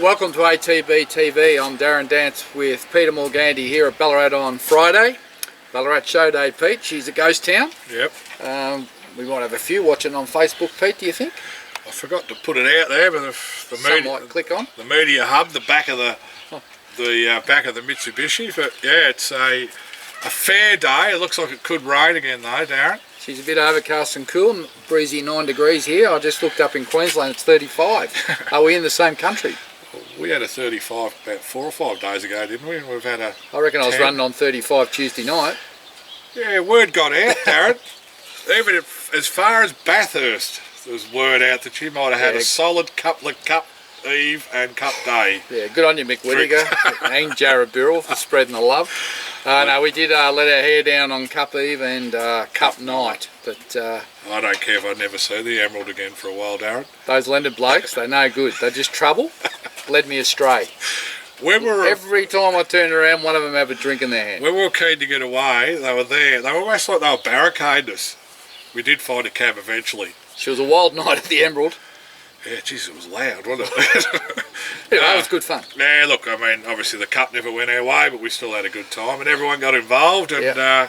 Welcome to ATB-TV. I'm Darren Dance with Peter Morganti here at Ballarat on Friday. Ballarat Show Day, Pete. She's a ghost town. Yep. We might have a few watching on Facebook, Pete, do you think? I forgot to put it out there, but the media might click on. The media hub, the back of the back of the Mitsubishi. But yeah, it's a fair day. It looks like it could rain again though, Darren. She's a bit overcast and cool, breezy 9 degrees here. I just looked up in Queensland, it's 35. Are we in the same country? We had a 35 about 4 or 5 days ago, didn't we? And we've had a I reckon 10. I was 10. running on 35 Tuesday night. Yeah, word got out, Darren. Even as far as Bathurst, there was word out that you might have had a solid couple of Cup Eve and Cup Day. Yeah, good on you, Mick Whittaker and Jared Birrell for spreading the love. No, we did let our hair down on Cup Eve and Cup Night, but I don't care if I never see the Emerald again for a while, Darren. Those Lended blokes, they're no good. They're just trouble. Led me astray. Every time I turned around, one of them had a drink in their hand. When we were keen to get away, they were there. They were almost like they were barricading us. We did find a cab eventually. She was a wild night at the Emerald. Yeah, jeez, it was loud, wasn't it? Anyway, it was good fun. Yeah, look, I mean, obviously the cup never went our way, but we still had a good time, and everyone got involved, and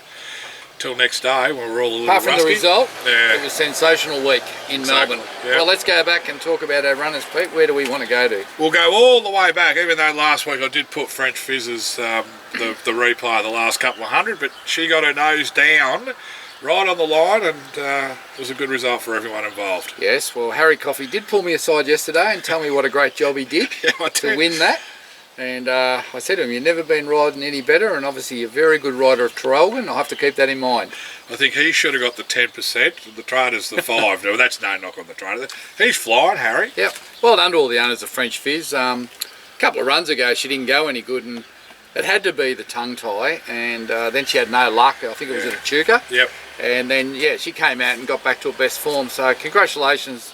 till next day, when we were all a little Apart from rusty. the result, yeah. It was a sensational week in Melbourne. Yeah. Well, let's go back and talk about our runners, Pete. Where do we want to go to? We'll go all the way back, even though last week I did put French Fizz's, the replay of the last couple of hundred, but she got her nose down right on the line, and it was a good result for everyone involved. Yes, well, Harry Coffey did pull me aside yesterday and tell me what a great job he did to win that. And I said to him, you've never been riding any better, and obviously you're a very good rider of Traralgon. I'll have to keep that in mind. I think he should have got the 10%, the trainer's the 5. No, that's no knock on the trainer. He's flying, Harry. Yep. Well done to all the owners of French Fizz. A couple of runs ago, she didn't go any good, and it had to be the tongue tie, and then she had no luck. I think it was at Echuca. Yep. And then, yeah, she came out and got back to her best form. So congratulations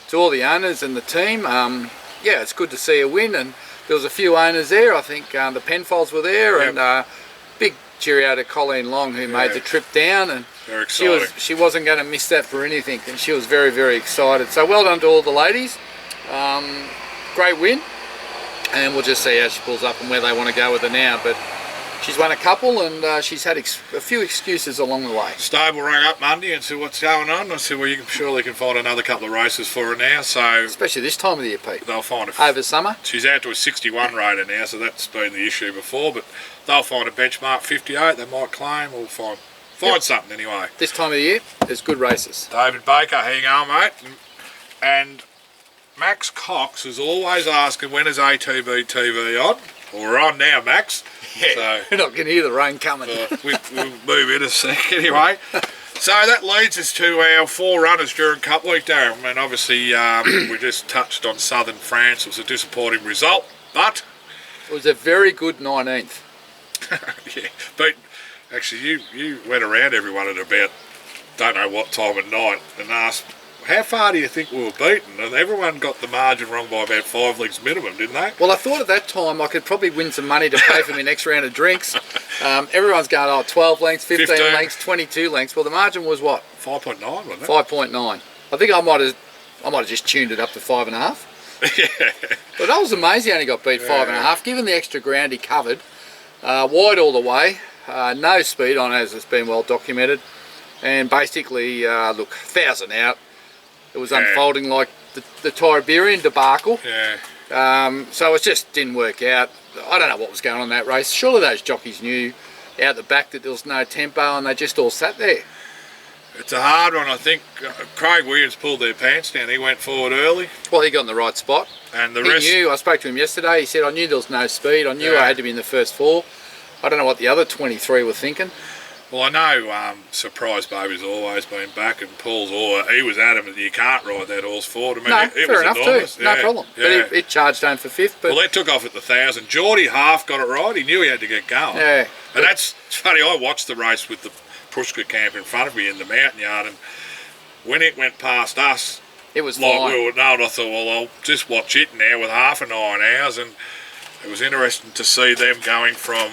to all the owners and the team. Yeah, it's good to see her win, and there was a few owners there. I think the Penfolds were there, and big cheerio to Colleen Long, who made the trip down, and very exciting. She wasn't going to miss that for anything, and she was very, very excited. So well done to all the ladies. Great win, and we'll just see how she pulls up and where they want to go with her now. But she's won a couple, and she's had a few excuses along the way. Stable rang up Monday and see what's going on. I said, well, you can surely find another couple of races for her now. So especially this time of the year, Pete. They'll find over summer. She's out to a 61 rater now, so that's been the issue before. But they'll find a benchmark 58. They might claim or find something anyway. This time of the year, there's good races. David Baker, how you going, mate? And Max Cox is always asking, when is ATB-TV on? Well, we're on now, Max. Yeah, so, we're not going to hear the rain coming. We'll move in a sec anyway. So that leads us to our 4 runners during Cup Week, Darren. And obviously we just touched on Southern France. It was a disappointing result, but it was a very good 19th. Yeah, but actually you went around everyone at about don't know what time of night and asked, how far do you think we were beaten? And everyone got the margin wrong by about 5 lengths minimum, didn't they? Well, I thought at that time I could probably win some money to pay for my next round of drinks. Everyone's going, 12 lengths, 15 lengths, 22 lengths. Well, the margin was what? 5.9, wasn't it? 5.9. I think I might have just tuned it up to 5.5. Yeah. But that was amazing. He only got beat 5.5. Given the extra ground he covered, wide all the way, no speed on, as it's been well documented, and basically, look, 1,000 out. It was unfolding like the Tiberian debacle. Yeah. So it just didn't work out. I don't know what was going on in that race. Surely those jockeys knew out the back that there was no tempo, and they just all sat there. It's a hard one. I think Craig Williams pulled their pants down. He went forward early. Well, he got in the right spot. And the rest... He knew. I spoke to him yesterday. He said, I knew there was no speed. I knew I had to be in the first 4. I don't know what the other 23 were thinking. Well, I know Surprise Baby's always been back, and Paul's he was adamant that you can't ride that horse forward. I mean, no, it fair was enough enormous. Too. No problem. Yeah. But it charged home for 5th. But... Well, that took off at the 1,000. Geordie half got it right. He knew he had to get going. Yeah. And it's funny, I watched the race with the Prushka camp in front of me in the mountain yard, and when it went past us, it was like fine. We were known, I thought, well, I'll just watch it now with half an eye on ours, and it was interesting to see them going from...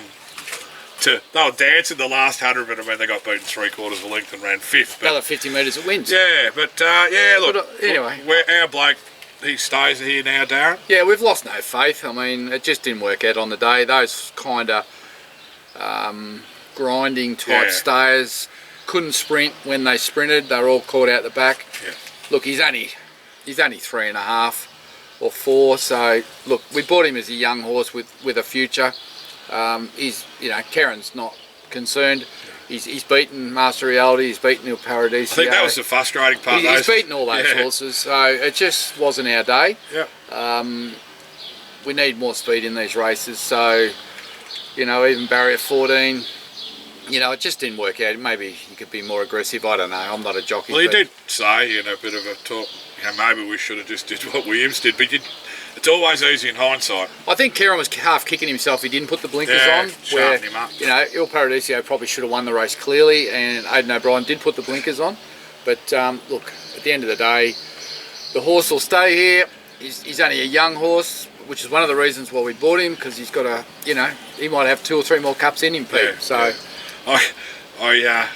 They were dancing the last 100, but I mean, they got beaten 3/4 of a length and ran 5th. Another 50 metres it wins. Yeah, but yeah, look, but, anyway, our bloke he stays here now, Darren? Yeah, we've lost no faith. I mean, it just didn't work out on the day. Those kind of grinding type stayers couldn't sprint when they sprinted. They were all caught out the back. Yeah. Look, he's only 3.5 or 4. So look, we bought him as a young horse with a future. He's, you know, Karen's not concerned. He's beaten Master Reality. He's beaten Il Paradiso. I think that was the frustrating part. He's beaten all those horses. So it just wasn't our day. Yeah. We need more speed in these races. So, you know, even barrier 14. You know, it just didn't work out. Maybe you could be more aggressive. I don't know. I'm not a jockey. Well, he did say in a bit of a talk, you know, maybe we should have just did what Williams did, but it's always easy in hindsight. I think Kieran was half kicking himself. He didn't put the blinkers on. Where, him up. you know, Il Paradiso probably should have won the race clearly, and Aidan O'Brien did put the blinkers on. But look, at the end of the day, the horse will stay here. He's only a young horse, which is one of the reasons why we bought him, because he's got a, you know, he might have 2 or 3 more cups in him, Pete. Yeah, so. Yeah. I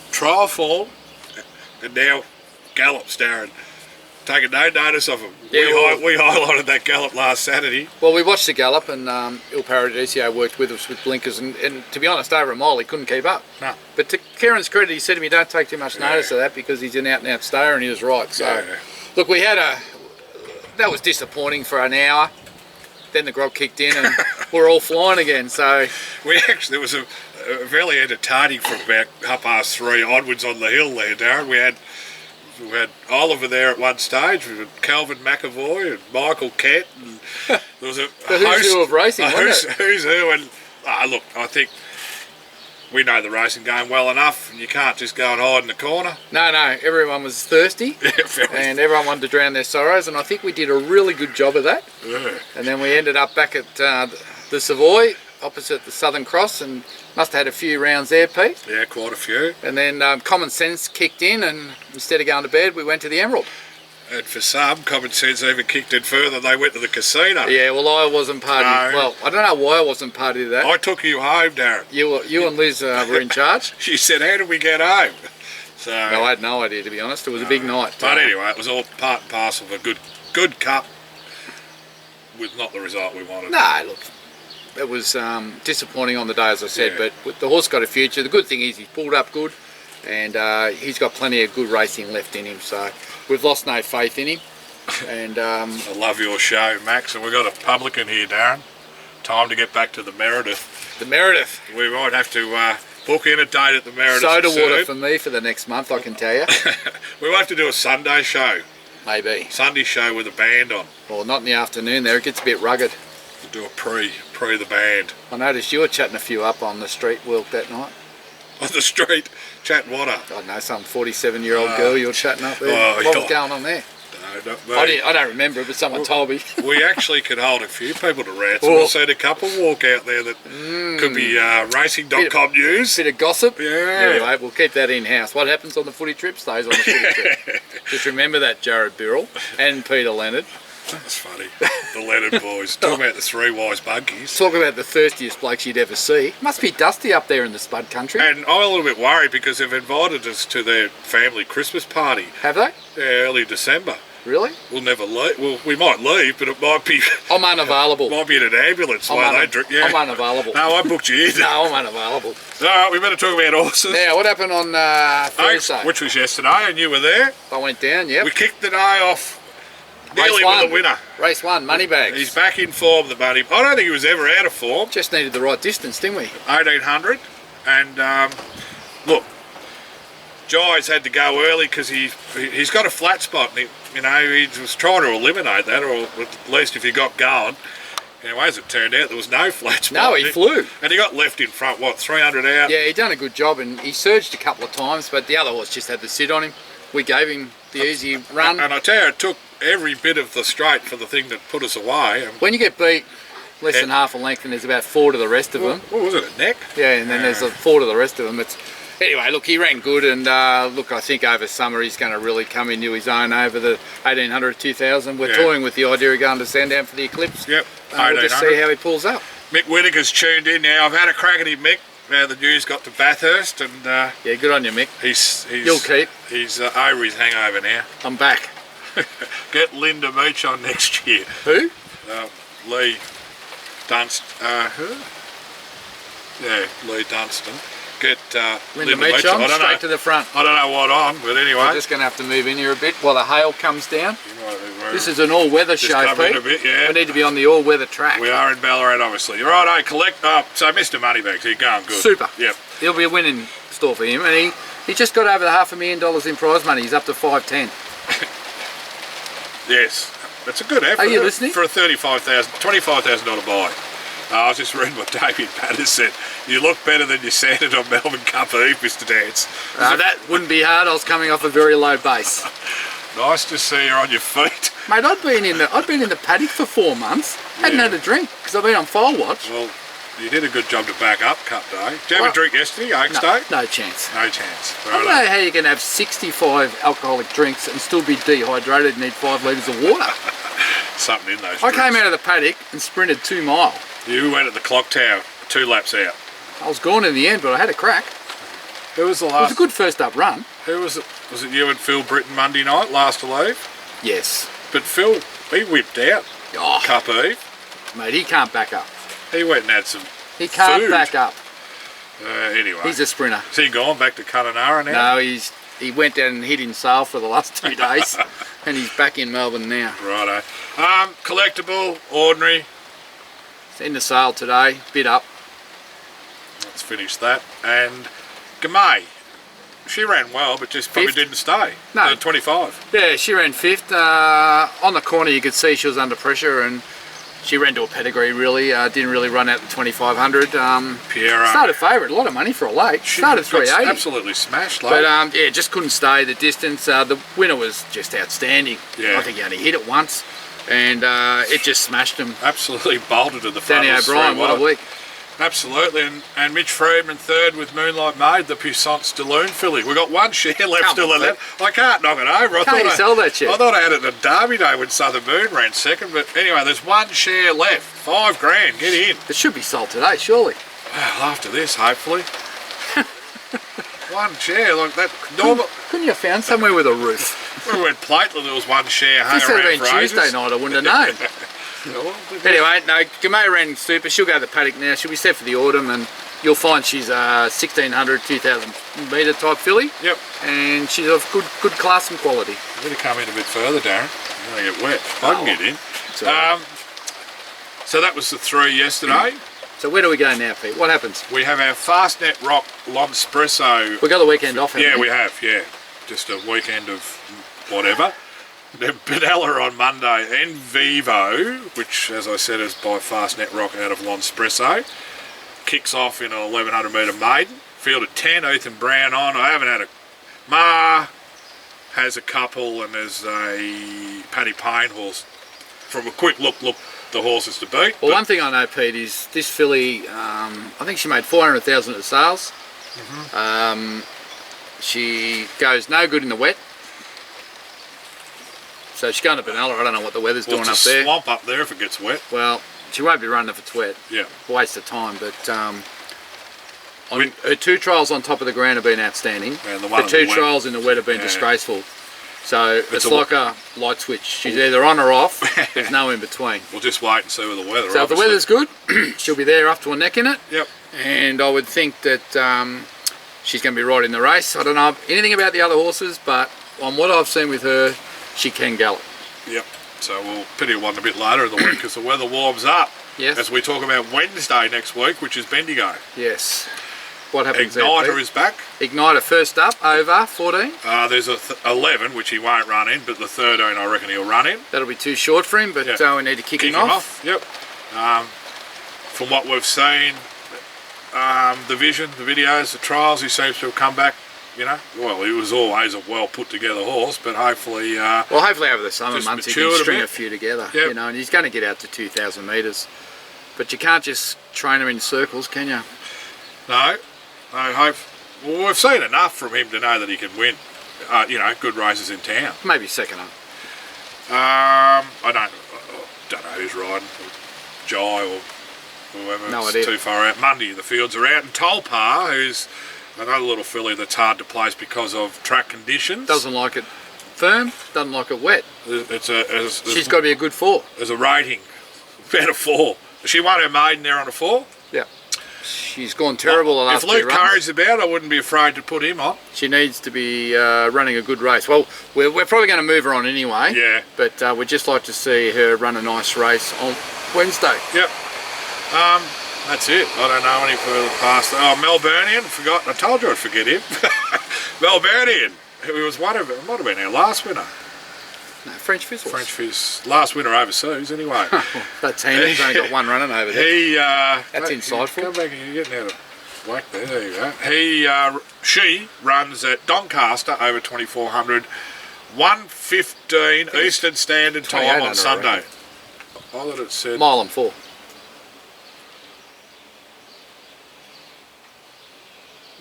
trial form and now gallops, Darren. Taking no notice of him. Yeah, we highlighted that gallop last Saturday. Well, we watched the gallop, and Il Paradiso worked with us with blinkers, and to be honest, over a mile he couldn't keep up. No. But to Kieran's credit, he said to me, don't take too much notice of that, because he's an out-and-out stayer, and he was right. So, look, that was disappointing for an hour. Then the grog kicked in, and we're all flying again. So there was a fairly entertaining from about 3:30 onwards on the hill there, Darren. We had Oliver there at one stage. We had Calvin McAvoy and Michael Kent. And there was a who's who of racing, wasn't it? Who's who. And look, I think we know the racing game well enough, and you can't just go and hide in the corner. No, everyone was thirsty, and everyone wanted to drown their sorrows, and I think we did a really good job of that. Yeah. And then we ended up back at the Savoy, opposite the Southern Cross, and must have had a few rounds there, Pete. Yeah, quite a few. And then common sense kicked in, and instead of going to bed, we went to the Emerald. And for some, common sense even kicked in further. They went to the casino. Yeah, well, I wasn't party. No. Well, I don't know why I wasn't party to that. I took you home, Darren. You and Liz were in charge. She said, "How did we get home?" So no, I had no idea, to be honest. It was a big night. But anyway, it was all part and parcel of a good cup with not the result we wanted. No, look, it was disappointing on the day, as I said, but the horse got a future. The good thing is he's pulled up good, and he's got plenty of good racing left in him, so we've lost no faith in him. And I love your show, Max, and we've got a publican here, Darren. Time to get back to the Meredith. The Meredith. We might have to book in a date at the Meredith Soda soon. water for me for the next month, I can tell you. We might have to do a Sunday show. Maybe. Sunday show with a band on. Well, not in the afternoon there, it gets a bit rugged. We'll do a pre the band. I noticed you were chatting a few up on the street walk that night. On the street, chatting what up? I don't know, some 47-year-old girl you were chatting up there. Oh, what was going on there? No, not me. I don't remember, but someone told me. We actually could hold a few people to ransom. We've seen a couple walk out there that could be racing.com news. Bit of gossip. Yeah. Anyway, we'll keep that in-house. What happens on the footy trip stays on the footy trip. Just remember that, Jared Birrell and Peter Leonard. That's funny. The Leonard boys. Talk about the 3 wise buggies. Talk about the thirstiest blokes you'd ever see. Must be dusty up there in the Spud country. And I'm a little bit worried because they've invited us to their family Christmas party. Have they? Yeah, early December. Really? We'll never leave. Well, we might leave, but it might be... I'm unavailable. Might be in an ambulance while they drink. Yeah. I'm unavailable. No, I booked you in. No, I'm unavailable. All right, we better talk about horses. Now, what happened on Thursday? Which was yesterday, and you were there. I went down, yep. We kicked the day off nearly with a winner. Race 1, Moneybags. He's back in form, the money. I don't think he was ever out of form. Just needed the right distance, didn't we? 1800. And, look, Jai's had to go early because he's got a flat spot. And he was trying to eliminate that, or at least if he got going. Anyway, as it turned out, there was no flat spot. No, he flew. And he got left in front, 300 out? Yeah, he done a good job, and he surged a couple of times, but the other horse just had to sit on him. We gave him the easy run. And I tell you, it took every bit of the straight for the thing that put us away. When you get beat less than half a length and there's about 4 to the rest of them. What was it, a neck? Yeah, and then there's 4 to the rest of them. Anyway, look, he ran good, and look, I think over summer he's going to really come into his own over the 1800, 2000. We're toying with the idea of going to Sandown for the Eclipse. Yep, we'll just see how he pulls up. Mick Whittaker's tuned in now. I've had a crack at him, Mick. Now the news got to Bathurst, and yeah, good on you, Mick. You'll keep. He's over his hangover now. I'm back. Get Linda Meach on next year. Who? Lee Dunstan. Who? Yeah, Lee Dunstan. Get Linda Meach on, straight to the front. I don't know what on, but anyway. I'm just going to have to move in here a bit while the hail comes down. This is an just all-weather show, Pete. A bit, yeah. We need to be on the all-weather track. We are in Ballarat, obviously. Right, collect. So Mr. Moneybags, he's going good. Super. Yep. There'll be a win in store for him, and he just got over the $500,000 in prize money. He's up to 510. Yes, that's a good effort. Are you listening? For a $25,000 buy. I was just reading what David Patterson said. You look better than you sounded on Melbourne Cup Eve, Mr. Dance. That wouldn't be hard. I was coming off a very low base. Nice to see you on your feet. Mate, I've been in the paddock for 4 months. Hadn't had a drink because I've been on file watch. Well, you did a good job to back up Cup Day. Did you have a drink yesterday, Oaks Day? No chance. No chance. I don't know how you can have 65 alcoholic drinks and still be dehydrated and need 5 litres of water. Something in those I drinks. came out of the paddock and sprinted 2 mile. You went at the clock tower 2 laps out. I was gone in the end, but I had a crack. Who was the It last? was a good first up run. Who was it? Was it you and Phil Britton Monday night, last to leave? Yes. But Phil, he whipped out Cup Eve. Mate, he can't back up. He went and had some He can't food. back up. Anyway. He's a sprinter. Has he gone back to Kununurra now? No, he went down and hit in sale for the last 2 days, and he's back in Melbourne now. Righto. Collectible, ordinary. It's in the sale today, bid up. Let's finish that. And Gamay. She ran well, but just probably Fifth? didn't stay. No. 25. Yeah, she ran 5th. On the corner you could see she was under pressure, and she ran to a pedigree really. Didn't really run out the 2500. Piero. Started favourite, a lot of money for a late. Started got 380. absolutely smashed, But like. yeah, just couldn't stay the distance. The winner was just outstanding. Yeah. I think he only hit it once, and it just smashed him. Absolutely bolted to the front. Danny of the O'Brien, three what a wide. week. Absolutely, and Mitch Friedman 3rd with Moonlight Maid, the Puissance de Lune filly. We've got 1 share left still in that. I can't knock it over. Can't you sell that shit? I thought I had it at Derby Day when Southern Moon ran 2nd, but anyway, there's 1 share left. $5,000, get in. It should be sold today, surely. Well, after this, hopefully. 1 share, like that. Normal. Couldn't you have found somewhere with a roof? When we went Platelet, there was 1 share hanging This would around have been for Tuesday ages. night, I wouldn't have known. Anyway, no, Gamay ran super. She'll go to the paddock now. She'll be set for the autumn, and you'll find she's a 1600, 2000 metre type filly. Yep. And she's of good class and quality. You better come in a bit further, Darren. You're going to get wet. I can get in. So that was the 3 yesterday. So where do we go now, Pete? What happens? We have our Fastnet Rock L'Espresso. We got the weekend off, haven't Yeah, we? we have, yeah. Just a weekend of whatever. Then Benalla on Monday and Vivo, which, as I said, is by Fastnet Rock out of L'Espresso. Kicks off in an 1100 metre maiden. Field of 10, Ethan Brown on. I haven't had a... Ma has a couple, and there's a Paddy Payne horse. From a quick look, the horses to beat. Well, one thing I know, Pete, is this filly, I think she made 400,000 at sales. She goes no good in the wet. So she's going to Benalla. I don't know what the weather's doing up It's a there. swamp up there if it gets wet. Well, she won't be running if it's wet. Yeah. Waste of time. But her 2 trials on top of the ground have been outstanding. And the one The in 2 the wet. trials in the wet have been disgraceful. So it's a- like a light switch. She's either on or off. There's no in between. We'll just wait and see with the weather. So if the obviously. weather's good, she'll be there up to her neck in it. Yep. And I would think that she's going to be right in the race. I don't know anything about the other horses, but on what I've seen with her, she can gallop. Yep. So we'll pity one a bit later in the week because the weather warms up. Yes. As we talk about Wednesday next week, which is Bendigo. Yes. What happens Igniter there, is back. Igniter first up, over 14. There's a 11, which he won't run in, but the 13 I reckon he'll run in. That'll be too short for him, but Yeah. we need to kick Kick him off. Yep. From what we've seen, the vision, the videos, the trials, he seems to have come back. You know, well, he was always a well put together horse, but hopefully, Well, hopefully over the summer just months he can matured a string bit. a few together. Yep. You know, and he's going to get out to 2,000 metres. But you can't just train him in circles, can you? no, I hope. Well, we've seen enough from him to know that he can win. You know, good races in town. Maybe second up. I don't know who's riding, Jai or whoever. No It's idea. too far out. Monday the fields are out, and Tolpa, who's another little filly that's hard to place because of track conditions. Doesn't like it firm, doesn't like it wet. She's got to be a good 4. There's a rating, about a 4. She won her maiden there on a 4. Yeah. She's gone terrible the last If Luke 2 runs. Curry's about, I wouldn't be afraid to put him on. She needs to be running a good race. Well, we're probably going to move her on anyway. Yeah. But we'd just like to see her run a nice race on Wednesday. Yep. That's it. I don't know any further past that. Oh, Melburnian, forgot. I told you I'd forget him. Melburnian, who was one of it, might have been our last winner. No, French Fizzles. French Fizz, last winner overseas anyway. That's handy. He's only got one running over there. That's insightful. Come back and you're getting out of whack there. There you go. She runs at Doncaster over 2400, 1:15 Eastern Standard Time on Sunday. I thought it said mile and 4.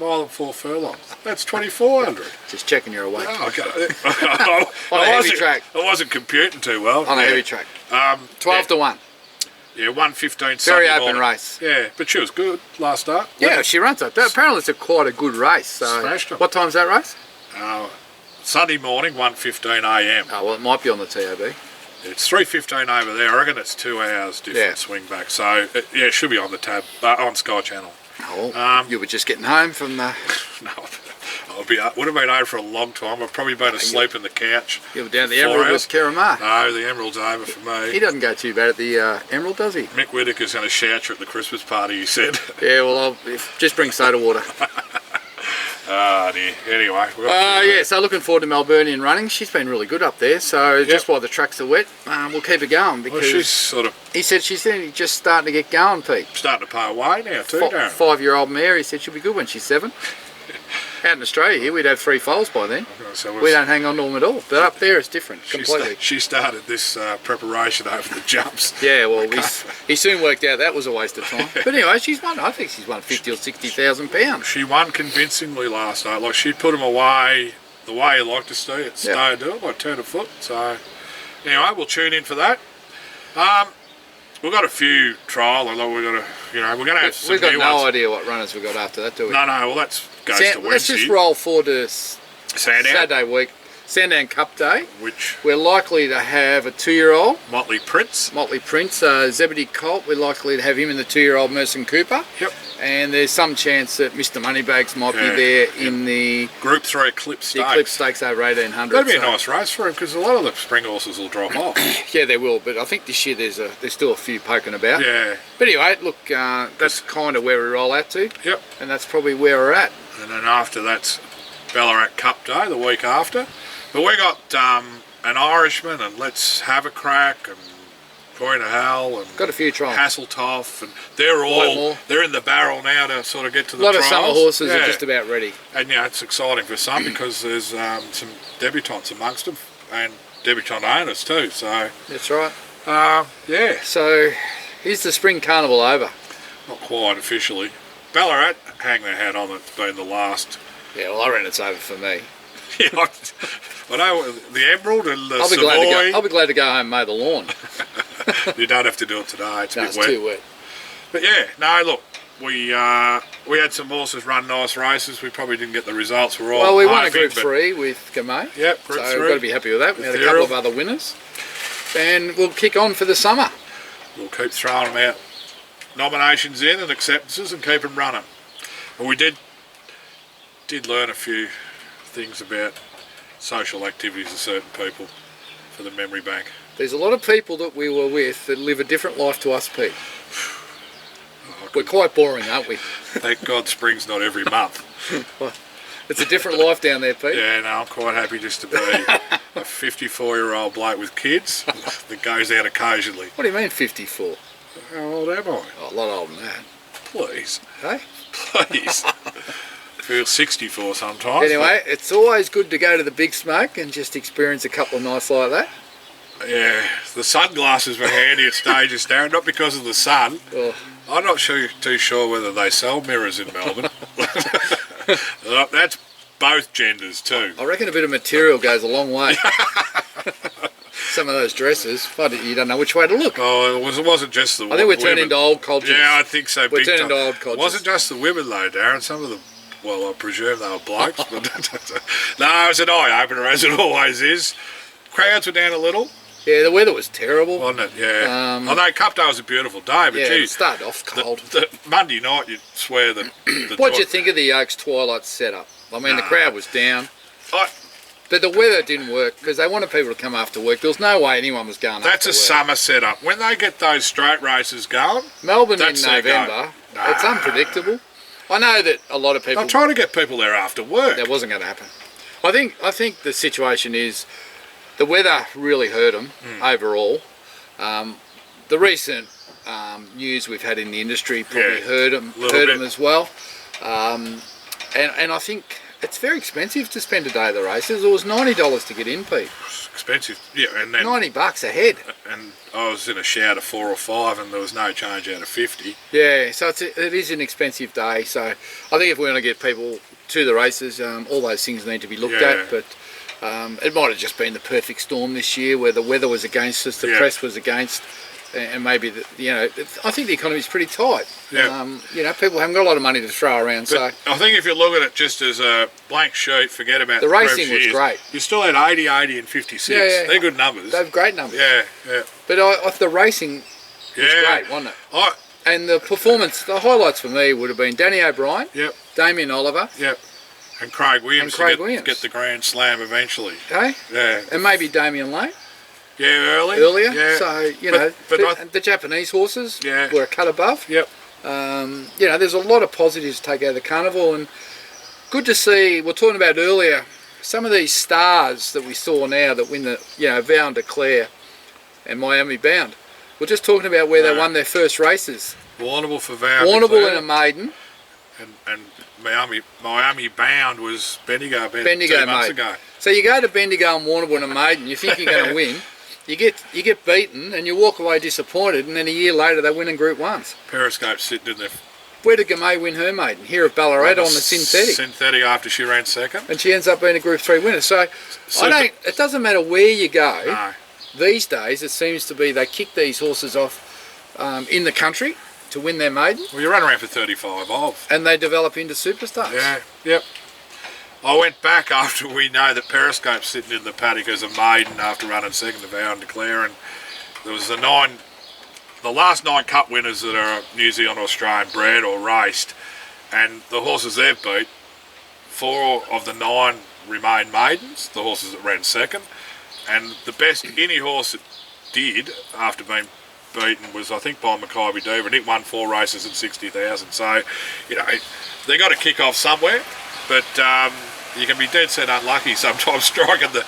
Mile and 4 furlongs. That's 2400. Just checking you're awake. Oh, okay. On a heavy track. I wasn't computing too well. On a heavy track. 12 to 1. Yeah, 1:15 Sunday Very open morning. race. Yeah, but she was good last start. Yeah, she runs up. Apparently it's quite a good race. So Smashed them. what time's that race? Sunday morning, 1:15 a.m. Oh, well, it might be on the TAB. It's 3:15 over there. I reckon it's 2 hours different swing back. So, it should be on the tab, on Sky Channel. Oh, you were just getting home from the... No, would have been home for a long time. I've probably been asleep in the couch. You were down the Emerald with Karamar. No, the Emerald's over for me. He doesn't go too bad at the Emerald, does he? Mick Whittaker's going to shout you at the Christmas party, he said. Yeah, well, just bring soda water. Dear. Anyway. Yeah, so looking forward to Melburnian running. She's been really good up there, so just while the tracks are wet, we'll keep her going. Because she's sort of... He said she's just starting to get going, Pete. Starting to pay away now too, Darren. 5-year-old mare, he said she'll be good when she's 7. Out in Australia here, we'd have 3 foals by then. So we don't hang on to them at all. But up there, it's different, completely. She started this preparation over the jumps. Yeah, well, he soon worked out that was a waste of time. But anyway, she's won. I think she's won 50 or 60,000 pounds. She won convincingly last night. Like, she put them away the way you like to see it. Stay do it, like turn a foot. So anyway, we'll tune in for that. We've got a few trial, and we're going to have some. We've got no idea what runners we've got after that, do we? No. Well, that's goes to Wednesday. Let's just roll forward to Sandown. Saturday week. Sandown Cup Day. Which we're likely to have a 2-year-old. Motley Prince, Zebedee Colt. We're likely to have him in the 2-year-old Merson Cooper. Yep. And there's some chance that Mr. Moneybags might be there in the Group 3 Eclipse Stakes. The Eclipse Stakes over 1800. That'd be a nice race for him because a lot of the spring horses will drop off. Yeah, they will. But I think this year there's still a few poking about. Yeah. But anyway, look, that's kind of where we roll out to. Yep. And that's probably where we're at. And then after that's Ballarat Cup Day, the week after. But we got an Irishman and Let's Have a Crack and Pointer Hal and got a few trials. Hasseltoff, and they're in the barrel now to sort of get to the trials. A lot of summer horses are just about ready. And it's exciting for some because there's some debutants amongst them and debutant owners too. So that's right. Yeah. So is the spring carnival over? Not quite officially. Ballarat, hang their hat on it. It's been the last. Yeah, well, I reckon it's over for me. Yeah, I know the Emerald and the Savoy. I'll be glad to go home and mow the lawn. You don't have to do it today. It's a bit wet. It's too wet. But yeah, no, look, we had some horses run nice races. We probably didn't get the results we're all Well, we won a Group 3 with Gamay. Yep, Group 3. So we've got to be happy with that. We had a couple of other winners. And we'll kick on for the summer. We'll keep throwing them out. Nominations in and acceptances and keep them running. And we did learn a few things about social activities of certain people for the memory bank. There's a lot of people that we were with that live a different life to us, Pete. We're quite boring, aren't we? Thank God spring's not every month. Well, it's a different life down there, Pete. Yeah, no, I'm quite happy just to be a 54-year-old bloke with kids that goes out occasionally. What do you mean 54? How old am I? Oh, a lot older than that. Please. Hey? Please. Feel 64 sometimes. Anyway, it's always good to go to the Big Smoke and just experience a couple of nights like that. Yeah, the sunglasses were handy at stages, Darren, not because of the sun. Oh. I'm not too sure whether they sell mirrors in Melbourne. That's both genders too. I reckon a bit of material goes a long way. Some of those dresses, you don't know which way to look. Oh, it wasn't just the women. I think we're turning into old codgers. Yeah, I think so. We're turning into old codgers. It wasn't just the women though, Darren. Some of the Well, I presume they were blokes, but no, it was an eye-opener, as it always is. Crowds were down a little. Yeah, the weather was terrible. Wasn't it? Yeah. Although Cup Day was a beautiful day, but yeah, geez, it started off cold. The Monday night, you'd swear that... What'd you think of the Oaks Twilight setup? I mean, the crowd was down. But the weather didn't work because they wanted people to come after work. There was no way anyone was going That's after a work. summer setup. When they get those straight races going... Melbourne in that's their go. November, it's unpredictable. I know that a lot of people... I'm trying to get people there after work. That wasn't going to happen. I think the situation is the weather really hurt them overall. The recent news we've had in the industry probably hurt them as well. And I think it's very expensive to spend a day at the races. It was $90 to get in, Pete. Expensive, yeah, and then $90 a head. And I was in a shout of 4 or 5, and there was no change out of 50. Yeah, so it is an expensive day. So I think if we want to get people to the races, all those things need to be looked at. But it might have just been the perfect storm this year, where the weather was against us, the press was against. And maybe, I think the economy is pretty tight. Yeah. People haven't got a lot of money to throw around. But so I think if you look at it just as a blank sheet, forget about the racing was great. You still had 80, 80 and 56. Yeah. They're good numbers. They're great numbers. Yeah. But the racing was great, wasn't it? And the performance, the highlights for me would have been Danny O'Brien, Damien Oliver, and Craig Williams, get the Grand Slam eventually. Okay? Yeah. And maybe Damien Lane. Yeah, earlier. Yeah. So, the Japanese horses were a cut above. Yep. There's a lot of positives to take out of the carnival, and good to see, we were talking about earlier, some of these stars that we saw now that win the, Vow and Declare and Miami Bound. We're just talking about where they won their first races. Warrnambool for Vow. Warrnambool in a maiden. And Miami Bound was Bendigo 2 months ago. So you go to Bendigo and Warrnambool in a maiden, you think you're going to win. You get beaten and you walk away disappointed, and then a year later they win in Group 1s. Periscope's sitting in there. Where did Gamay win her maiden? Here at Ballarat on the synthetic. Synthetic after she ran second. And she ends up being a Group 3 winner. So it doesn't matter where you go. No. These days it seems to be they kick these horses off in the country to win their maiden. Well, you run around for 35 off. And they develop into superstars. Yeah, yep. I went back after we know that Periscope's sitting in the paddock as a maiden after running second to Vow and Declare, and there was the last 9 cup winners that are New Zealand or Australian bred or raced, and the horses they've beat, 4 of the 9 remain maidens, the horses that ran second, and the best any horse that did after being beaten was, I think, by Mackay Diva, and it won 4 races at 60,000. So, they got to kick off somewhere, but you can be dead set unlucky sometimes striking the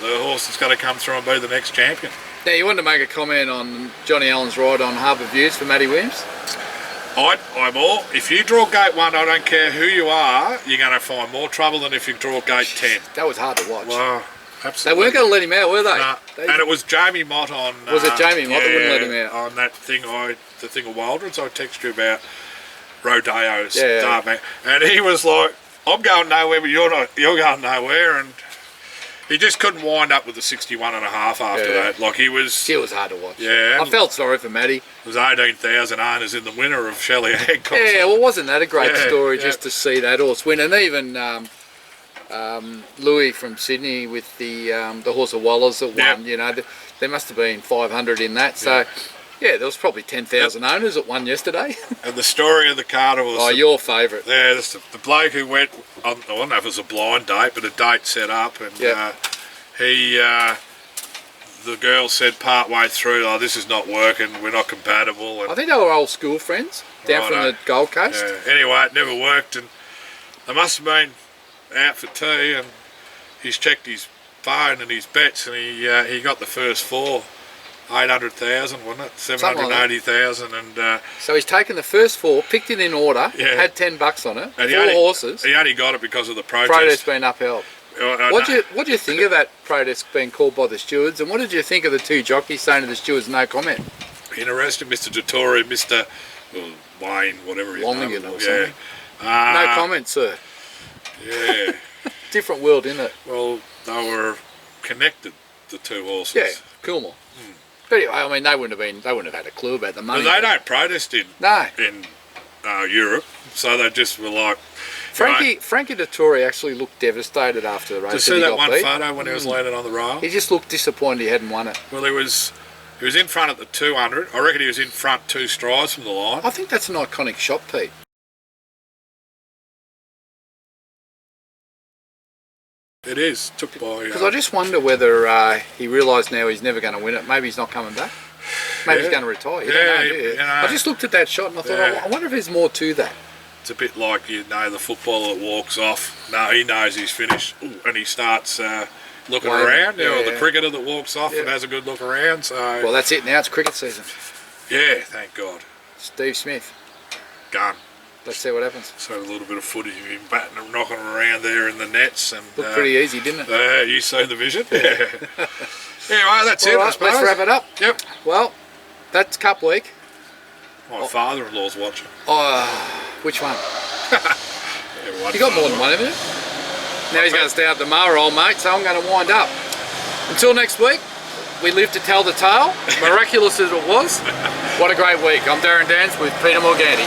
horse that's got to come through and be the next champion. Now, you wanted to make a comment on Johnny Allen's ride on Harbour Views for Matty Williams? I'm all. If you draw gate 1, I don't care who you are, you're going to find more trouble than if you draw gate 10. That was hard to watch. Wow. Absolutely. They weren't going to let him out, were they? No. And it was Jamie Mott on... Was it Jamie Mott that wouldn't let him out? On that thing, the thing of Wildreds, I texted you about Rodeo start, man. And he was like, I'm going nowhere, but you're going nowhere. And he just couldn't wind up with the 61.5 after that. Like, he was... It was hard to watch. Yeah. I felt sorry for Matty. There was 18,000 owners in the winner of Shelley Hancock. Yeah, well, wasn't that a great story just to see that horse win? And even... Louis from Sydney with the horse of Wallers that won, there must have been 500 in that. So, there was probably 10,000 owners that won yesterday. And the story of the carnival was... your favourite. Yeah, the bloke who went on, I don't know if it was a blind date, but a date set up, and the girl said part way through, this is not working, we're not compatible. And I think they were old school friends down from the Gold Coast. Yeah. Anyway, it never worked, and they must have been out for tea, and he's checked his phone and his bets, and he got the first 4, 800,000, wasn't it? 780,000, and so he's taken the first 4, picked it in order, had $10 on it, and 4 horses. He only got it because of the protest. Protest being upheld. What do you think of that protest being called by the stewards, and what did you think of the 2 jockeys saying to the stewards, no comment? Interesting, Mr. Dettori, Mr. Wayne, whatever his name is. Or something. No comment, sir. Yeah. Different world, isn't it? Well, they were connected, the 2 horses. Yeah, Coolmore. But anyway, I mean, they wouldn't have had a clue about the money. But they don't protest in Europe. So they just were like... Frankie Dettori actually looked devastated after the race. To see that one photo when he was landing on the rail? He just looked disappointed he hadn't won it. Well, he was in front at the 200. I reckon he was in front 2 strides from the line. I think that's an iconic shot, Pete. It is. Took by... Because I just wonder whether he realised now he's never going to win it. Maybe he's not coming back. Maybe he's going to retire. You don't know, do you? You know, I just looked at that shot and I thought, I wonder if there's more to that. It's a bit like, the footballer that walks off. No, he knows he's finished. Ooh, and he starts looking around. Or the cricketer that walks off and has a good look around. So well, that's it now. It's cricket season. Yeah, thank God. Steve Smith. Gone. Let's see what happens. So a little bit of footage of him batting and knocking around there in the nets. And looked pretty easy, didn't it? You see the vision? Yeah. Anyway, that's it, I suppose. Let's wrap it up. Yep. Well, that's Cup Week. My father-in-law's watching. Which one? Yeah, You got more than one, haven't you? Now he's going to stay out the mower, old mate, so I'm going to wind up. Until next week, we live to tell the tale. Miraculous as it was. What a great week. I'm Darren Dans with Peter Morganti.